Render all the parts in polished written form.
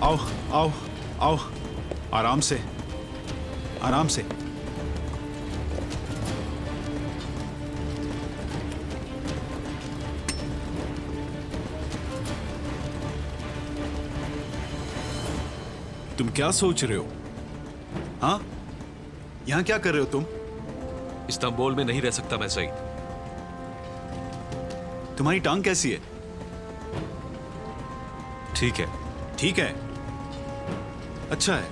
आओ आओ आओ, आराम से आराम से। तुम क्या सोच रहे हो? हाँ, यहां क्या कर रहे हो तुम? इस्तांबुल में नहीं रह सकता मैं सईद। तुम्हारी टांग कैसी है? ठीक है। ठीक है, अच्छा है।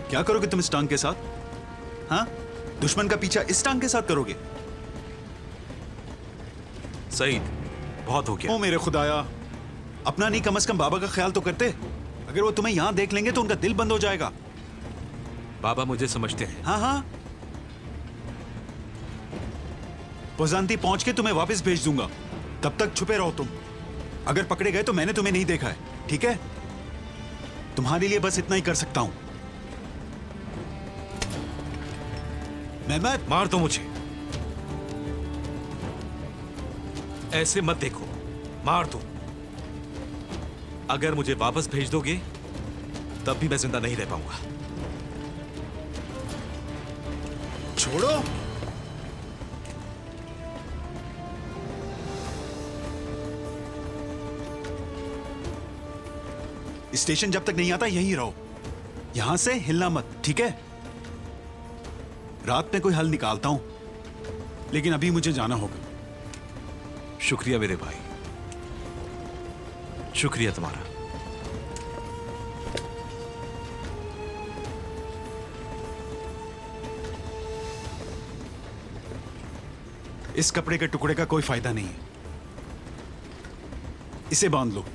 क्या करोगे तुम इस टांग के साथ? हाँ, दुश्मन का पीछा इस टांग के साथ करोगे? सईद, बहुत हो गया। ओ मेरे खुदाया, अपना नहीं, कम से कम बाबा का ख्याल तो करते। अगर वो तुम्हें यहां देख लेंगे तो उनका दिल बंद हो जाएगा। बाबा मुझे समझते हैं। हाँ हाँ, पोजांती पहुंच के तुम्हें वापस भेज दूंगा। तब तक छुपे रहो तुम। अगर पकड़े गए तो मैंने तुम्हें नहीं देखा है, ठीक है? तुम्हारे लिए बस इतना ही कर सकता हूं। मेहमत, मार दो मुझे, ऐसे मत देखो, मार दो। अगर मुझे वापस भेज दोगे तब भी मैं जिंदा नहीं रह पाऊंगा। छोड़ो। स्टेशन जब तक नहीं आता यहीं रहो, यहां से हिलना मत, ठीक है? रात में कोई हल निकालता हूं, लेकिन अभी मुझे जाना होगा। शुक्रिया मेरे भाई, शुक्रिया तुम्हारा। इस कपड़े के टुकड़े का कोई फायदा नहीं है, इसे बांध लो।